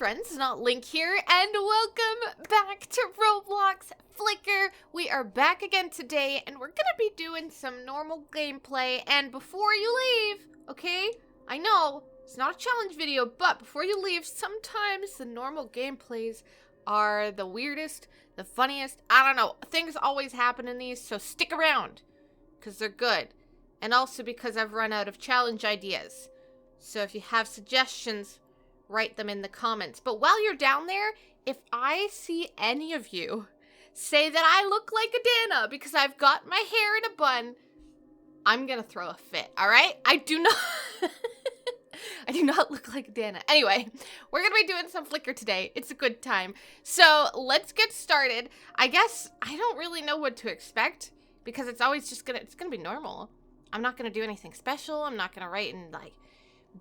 friends, not Link here, and welcome back to Roblox Flicker. We are back again today, and we're gonna be doing some normal gameplay, and before you leave, okay, I know, it's not a challenge video, but before you leave, sometimes the normal gameplays are the weirdest, the funniest, I don't know, things always happen in these, so stick around, because they're good, and also because I've run out of challenge ideas. So if you have suggestions, write them in the comments. But while you're down there, if I see any of you say that I look like a Dana because I've got my hair in a bun, I'm gonna throw a fit, alright? I do not I do not look like a Dana. Anyway, we're gonna be doing some Flicker today. It's a good time. So let's get started. I guess I don't really know what to expect because it's always just it's gonna be normal. I'm not gonna do anything special. I'm not gonna write in like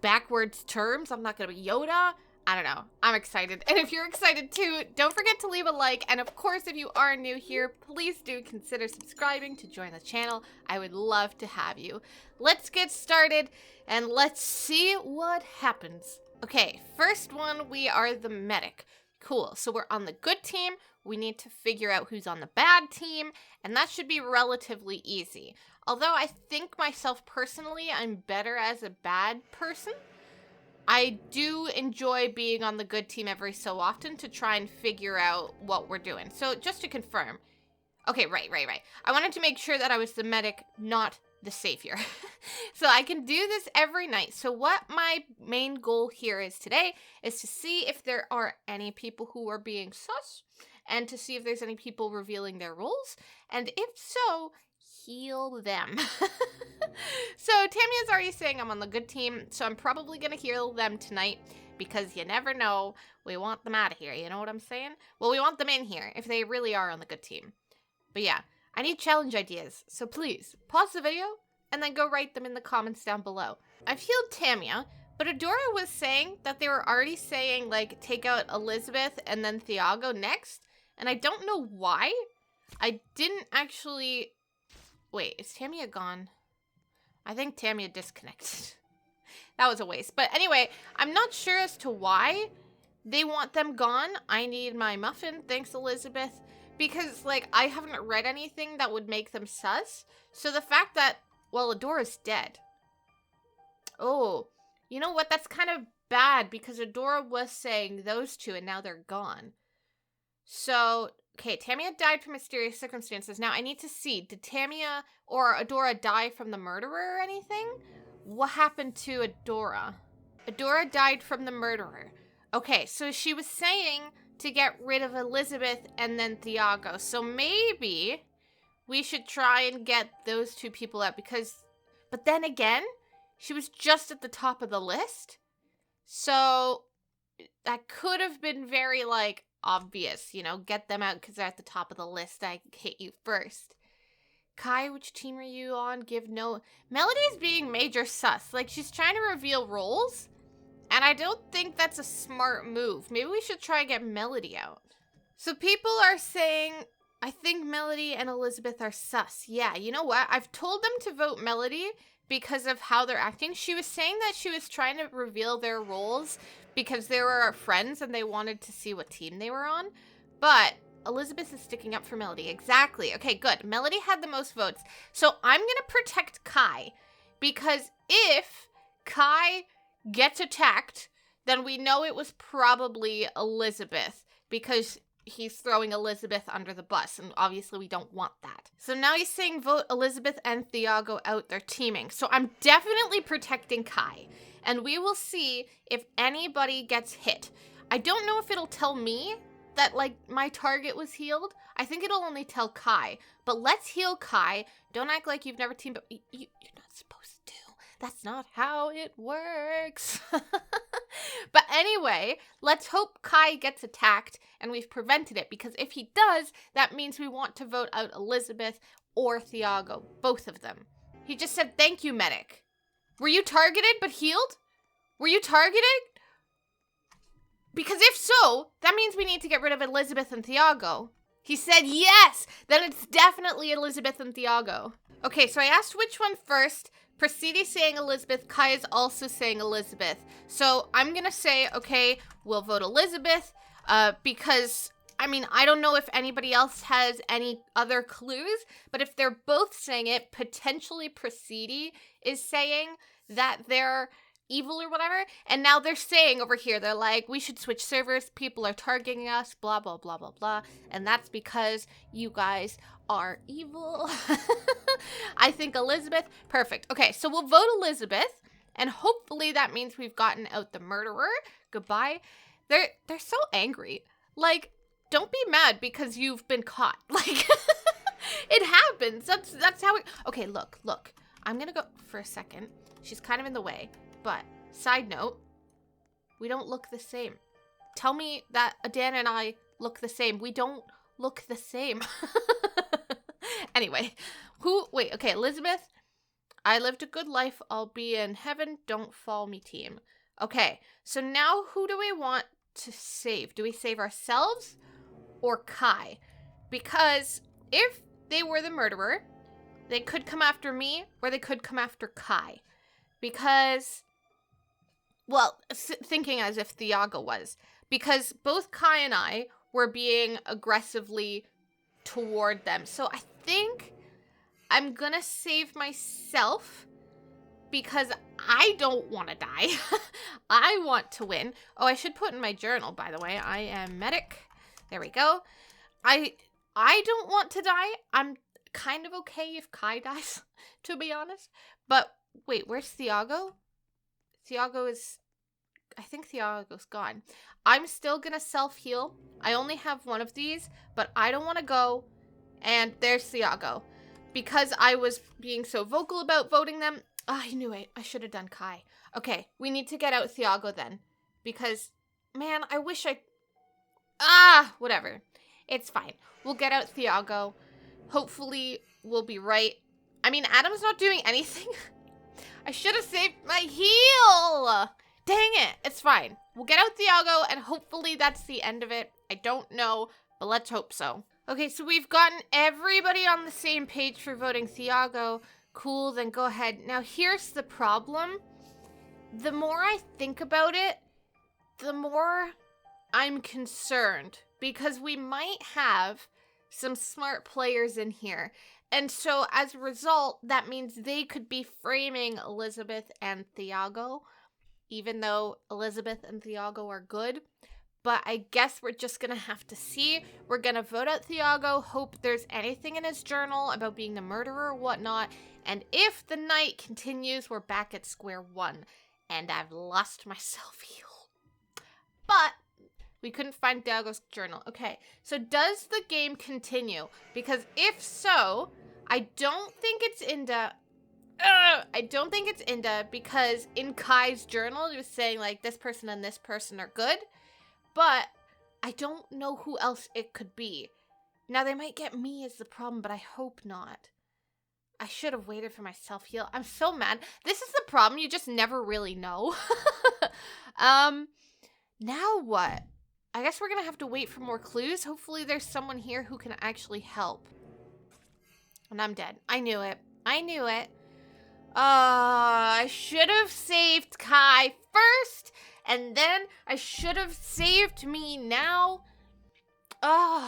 backwards terms. I'm not gonna be Yoda. I don't know. I'm excited. And if you're excited too, don't forget to leave a like. And of course, if you are new here, please do consider subscribing to join the channel. I would love to have you. Let's get started and let's see what happens. Okay, first one, we are the medic. Cool. So we're on the good team. We need to figure out who's on the bad team, and that should be relatively easy. Although I think myself personally, I'm better as a bad person. I do enjoy being on the good team every so often to try and figure out what we're doing. So just to confirm. Okay, right. I wanted to make sure that I was the medic, not the savior. So I can do this every night. So what my main goal here is today is to see if there are any people who are being sus and to see if there's any people revealing their roles. And if so, heal them. So Tamia's already saying I'm on the good team, so I'm probably gonna heal them tonight because you never know. We want them out of here, you know what I'm saying? Well, we want them in here if they really are on the good team. But yeah, I need challenge ideas, so please pause the video and then go write them in the comments down below. I've healed Tamia, but Adora was saying that they were already saying like take out Elizabeth and then Thiago next, and I don't know why. I didn't actually... Wait, is Tamia gone? I think Tamia disconnected. That was a waste. But anyway, I'm not sure as to why they want them gone. I need my muffin. Thanks, Elizabeth. Because, like, I haven't read anything that would make them sus. So the fact that, well, Adora's dead. Oh, you know what? That's kind of bad because Adora was saying those two and now they're gone. So... Okay, Tamia died from mysterious circumstances. Now, I need to see, did Tamia or Adora die from the murderer or anything? What happened to Adora? Adora died from the murderer. Okay, so she was saying to get rid of Elizabeth and then Thiago. So maybe we should try and get those two people out because... But then again, she was just at the top of the list. So that could have been very, like... obvious, you know, get them out because they're at the top of the list. I hit you first. Kai, which team are you on? Give no... Melody's being major sus. Like, she's trying to reveal roles, and I don't think that's a smart move. Maybe we should try and get Melody out. So people are saying, I think Melody and Elizabeth are sus. Yeah, you know what? I've told them to vote Melody because of how they're acting. She was saying that she was trying to reveal their roles because they were our friends and they wanted to see what team they were on. But Elizabeth is sticking up for Melody. Exactly. Okay, good. Melody had the most votes. So I'm going to protect Kai because if Kai gets attacked, then we know it was probably Elizabeth because he's throwing Elizabeth under the bus, and obviously we don't want that. So now he's saying vote Elizabeth and Thiago out. They're teaming. So I'm definitely protecting Kai. And we will see if anybody gets hit. I don't know if it'll tell me that, like, my target was healed. I think it'll only tell Kai. But let's heal Kai. Don't act like you've never teamed up. You're not supposed to. That's not how it works. But anyway, let's hope Kai gets attacked and we've prevented it. Because if he does, that means we want to vote out Elizabeth or Thiago. Both of them. He just said, thank you, medic. Were you targeted but healed? Were you targeted? Because if so, that means we need to get rid of Elizabeth and Thiago. He said yes! Then it's definitely Elizabeth and Thiago. Okay, so I asked which one first, Prasidi saying Elizabeth. Kai is also saying Elizabeth. So I'm going to say, okay, we'll vote Elizabeth because, I mean, I don't know if anybody else has any other clues, but if they're both saying it, potentially Prasidi is saying that they're evil or whatever, and now they're saying over here, they're like, we should switch servers, people are targeting us, blah, blah, blah, blah, blah, and that's because you guys are evil. I think Elizabeth, perfect. Okay, so we'll vote Elizabeth, and hopefully that means we've gotten out the murderer. Goodbye. They're so angry. Like, don't be mad because you've been caught. Like, it happens. That's how it... Okay, look. I'm gonna go for a second. She's kind of in the way. But, side note, we don't look the same. Tell me that Adana and I look the same. We don't look the same. Anyway, wait, okay, Elizabeth. I lived a good life. I'll be in heaven. Don't fall me, team. Okay, so now who do we want to save? Do we save ourselves or Kai? Because if they were the murderer, they could come after me or they could come after Kai. Because, well, thinking as if Thiago was. Because both Kai and I were being aggressively toward them. So I think I'm gonna save myself because I don't want to die. I want to win. Oh, I should put in my journal, by the way. I am medic. There we go. I don't want to die. I'm kind of okay if Kai dies, to be honest. But wait, where's Thiago? I think Thiago's gone. I'm still gonna self-heal. I only have one of these, but I don't want to go. And there's Thiago. Because I was being so vocal about voting them, I knew it. I should have done Kai. Okay, we need to get out Thiago then. Because, man, I wish whatever. It's fine. We'll get out Thiago. Hopefully, we'll be right. I mean, Adam's not doing anything. I should have saved my heal. Dang it. It's fine. We'll get out Thiago, and hopefully that's the end of it. I don't know, but let's hope so. Okay, so we've gotten everybody on the same page for voting Thiago. Cool, then go ahead. Now, here's the problem. The more I think about it, the more I'm concerned. Because we might have some smart players in here. And so, as a result, that means they could be framing Elizabeth and Thiago. Even though Elizabeth and Thiago are good. But I guess we're just going to have to see. We're going to vote out Thiago, hope there's anything in his journal about being the murderer or whatnot. And if the night continues, we're back at square one. And I've lost my self-heal. But we couldn't find Thiago's journal. Okay, so does the game continue? Because if so, I don't think it's Inda. I don't think it's Inda because in Kai's journal, he was saying like this person and this person are good. But I don't know who else it could be. Now, they might get me as the problem, but I hope not. I should have waited for my self-heal. I'm so mad. This is the problem. You just never really know. Now what? I guess we're going to have to wait for more clues. Hopefully there's someone here who can actually help. And I'm dead. I knew it. I knew it. I should have saved Kai first. And then I should have saved me now. I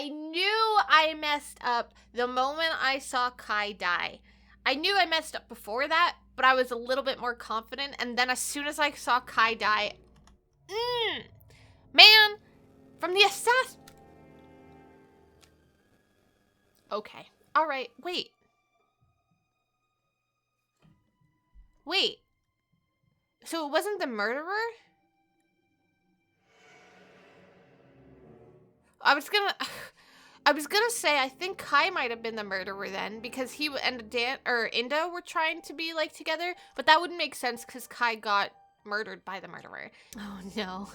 knew I messed up the moment I saw Kai die. I knew I messed up before that, but I was a little bit more confident. And then as soon as I saw Kai die, man, from the assassin. Okay. All right. Wait. So it wasn't the murderer? I was gonna say I think Kai might have been the murderer then because he and Inda were trying to be like together, but that wouldn't make sense because Kai got murdered by the murderer. Oh no.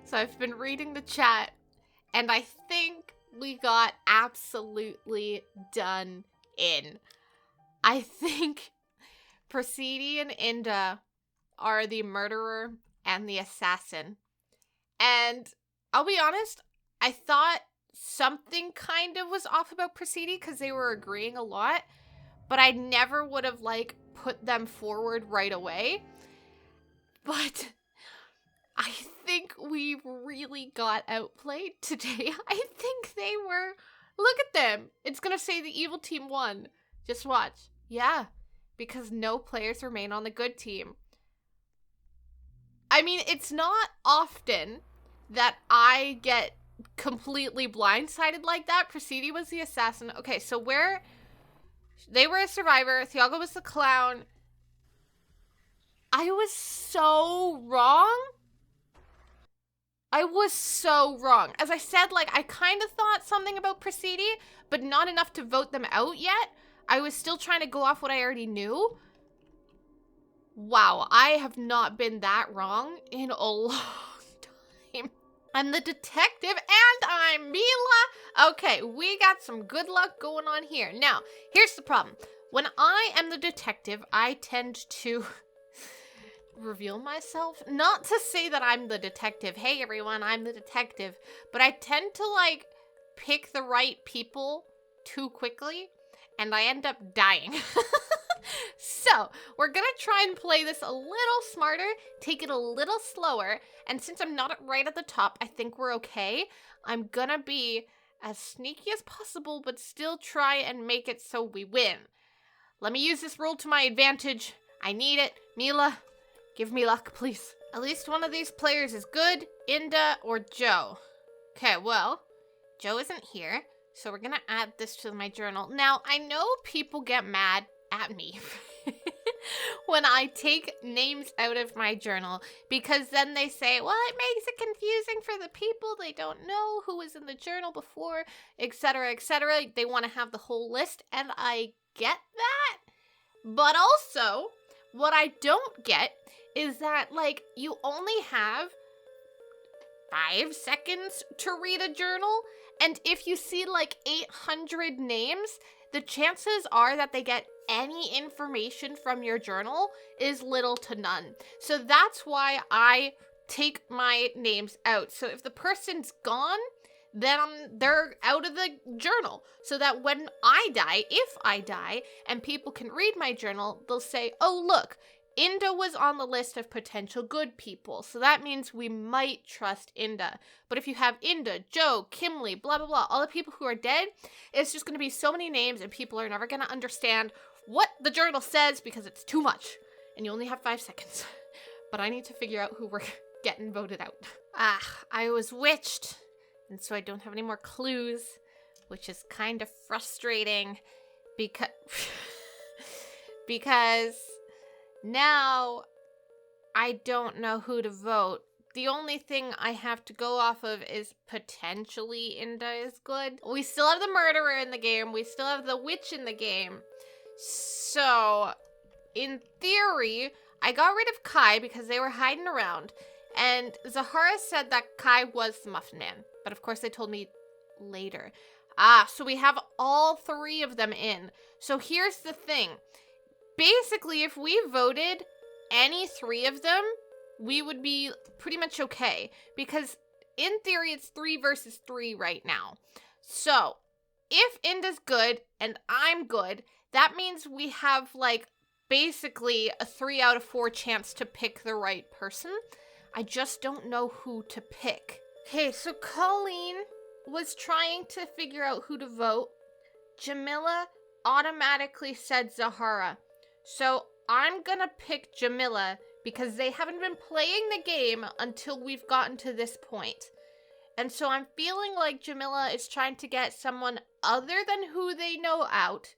So I've been reading the chat and I think we got absolutely done in. I think Prasidi and Inda are the murderer and the assassin. And I'll be honest, I thought something kind of was off about Presidi because they were agreeing a lot, but I never would have, like, put them forward right away. But I think we really got outplayed today. I think they were... Look at them. It's gonna say the evil team won. Just watch. Yeah, because no players remain on the good team. I mean, it's not often that I get completely blindsided like that. Presidi was the assassin. Okay, so where... They were a survivor. Thiago was the clown. I was so wrong. I was so wrong. As I said, like, I kind of thought something about Presidi, but not enough to vote them out yet. I was still trying to go off what I already knew. Wow, I have not been that wrong in a long time. I'm the detective and I'm Mila. Okay, we got some good luck going on here. Now, here's the problem. When I am the detective, I tend to reveal myself. Not to say that I'm the detective. Hey everyone, I'm the detective. But I tend to, like, pick the right people too quickly, and I end up dying. So, we're gonna try and play this a little smarter, take it a little slower, and since I'm not right at the top, I think we're okay. I'm gonna be as sneaky as possible, but still try and make it so we win. Let me use this rule to my advantage. I need it. Mila, give me luck, please. At least one of these players is good, Inda or Joe. Okay, well, Joe isn't here, so we're gonna add this to my journal. Now, I know people get mad at me when I take names out of my journal, because then they say, well, it makes it confusing for the people. They don't know who was in the journal before, etc., etc. They want to have the whole list, and I get that. But also, what I don't get is that, like, you only have 5 seconds to read a journal, and if you see, like, 800 names, the chances are that they get any information from your journal is little to none. So that's why I take my names out. So if the person's gone, then they're out of the journal. So that when I die, if I die, and people can read my journal, they'll say, oh, look, Inda was on the list of potential good people. So that means we might trust Inda. But if you have Inda, Joe, Kimley, blah, blah, blah, all the people who are dead, it's just going to be so many names and people are never going to understand what the journal says because it's too much. And you only have 5 seconds. But I need to figure out who we're getting voted out. I was witched. And so I don't have any more clues, which is kind of frustrating because now I don't know who to vote. The only thing I have to go off of is potentially Inda is good. We still have the murderer in the game. We still have the witch in the game. So, in theory, I got rid of Kai because they were hiding around. And Zahara said that Kai was the Muffin Man. But of course they told me later. So we have all 3 of them in. So here's the thing. Basically, if we voted any 3 of them, we would be pretty much okay. Because in theory, it's 3 versus 3 right now. So if Inda's good and I'm good, that means we have, like, basically a 3 out of 4 chance to pick the right person. I just don't know who to pick. Okay, so Colleen was trying to figure out who to vote. Jamila automatically said Zahara. So I'm gonna pick Jamila because they haven't been playing the game until we've gotten to this point. And so I'm feeling like Jamila is trying to get someone other than who they know out.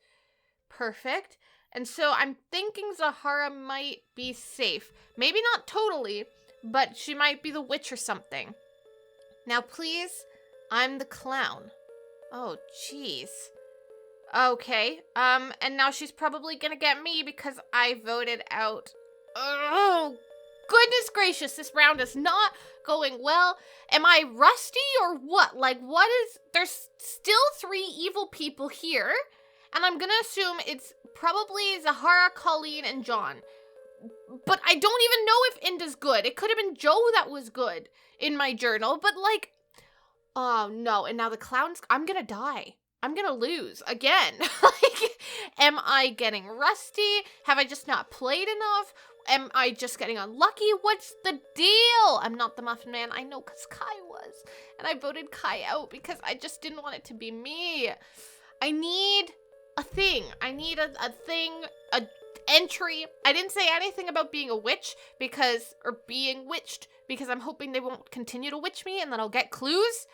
Perfect. And so I'm thinking Zahara might be safe. Maybe not totally, but she might be the witch or something. Now please, I'm the clown. Oh, jeez. Okay, and now she's probably gonna get me because I voted out. Oh, goodness gracious, this round is not going well. Am I rusty or what? Like, what is... There's still 3 evil people here, and I'm gonna assume it's probably Zahara, Colleen, and John. But I don't even know if Inda's good. It could have been Joe that was good in my journal, but, like... Oh, no. And now the clown's... I'm gonna die. I'm gonna lose again. Like, am I getting rusty? Have I just not played enough? Am I just getting unlucky? What's the deal? I'm not the Muffin Man. I know, because Kai was. And I voted Kai out because I just didn't want it to be me. I need a thing. I need a thing, a entry. I didn't say anything about being a witch or being witched because I'm hoping they won't continue to witch me and then I'll get clues.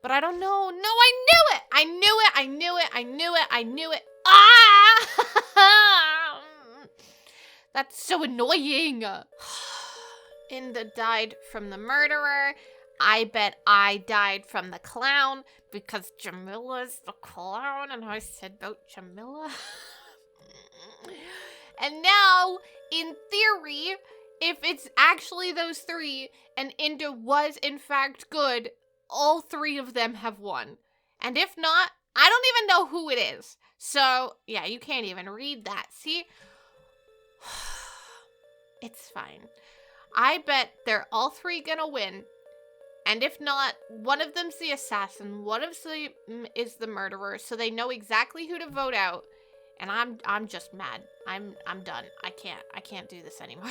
But I don't know. No, I knew it. I knew it. I knew it. I knew it. I knew it. Ah! That's so annoying. Inda died from the murderer. I bet I died from the clown because Jamila's the clown and I said vote Jamila. And now, in theory, if it's actually those three and Inda was in fact good, all three of them have won. And if not, I don't even know who it is. So, yeah, you can't even read that. See? It's fine. I bet they're all three gonna win. And if not, one of them's the assassin, one of them is the murderer, so they know exactly who to vote out. And I'm just mad. I'm done. I can't do this anymore.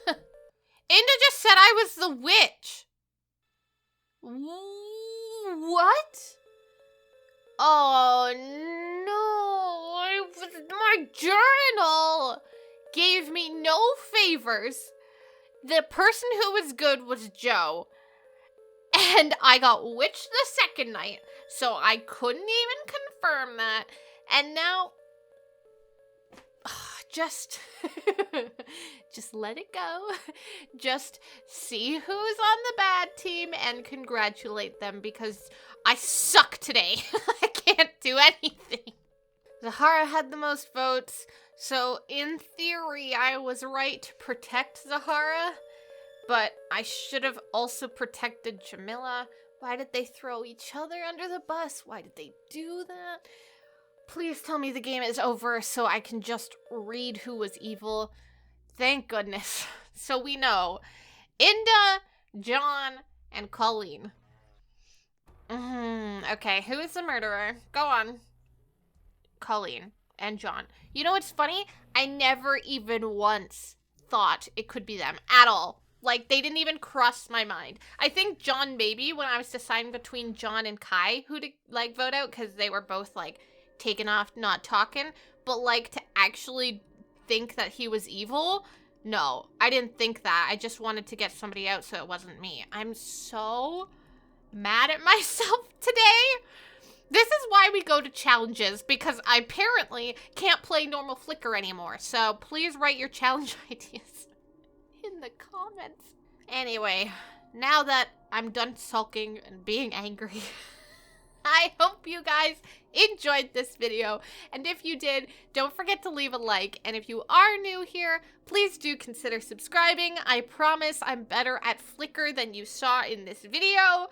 Inda just said I was the witch. What? Oh no, my journal gave me no favors. The person who was good was Joe. And I got witched the second night, so I couldn't even confirm that. And now, just let it go. Just see who's on the bad team and congratulate them because I suck today. I can't do anything. Zahara had the most votes, so in theory I was right to protect Zahara, but I should have also protected Jamila. Why did they throw each other under the bus? Why did they do that? Please tell me the game is over so I can just read who was evil. Thank goodness. So we know Inda, John, and Colleen. Okay, who is the murderer? Go on. Colleen and John. You know what's funny? I never even once thought it could be them at all. Like, they didn't even cross my mind. I think John maybe when I was deciding between John and Kai who to, like, vote out because they were both, like, taken off not talking. But, like, to actually think that he was evil, no. I didn't think that. I just wanted to get somebody out so it wasn't me. I'm so mad at myself today. This is why we go to challenges, because I apparently can't play normal Flicker anymore. So please write your challenge ideas in the comments. Anyway, now that I'm done sulking and being angry, I hope you guys enjoyed this video. And if you did, don't forget to leave a like. And if you are new here, please do consider subscribing. I promise I'm better at Flicker than you saw in this video.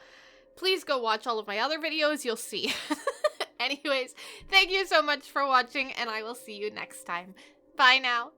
Please go watch all of my other videos, you'll see. Anyways, thank you so much for watching, and I will see you next time. Bye now.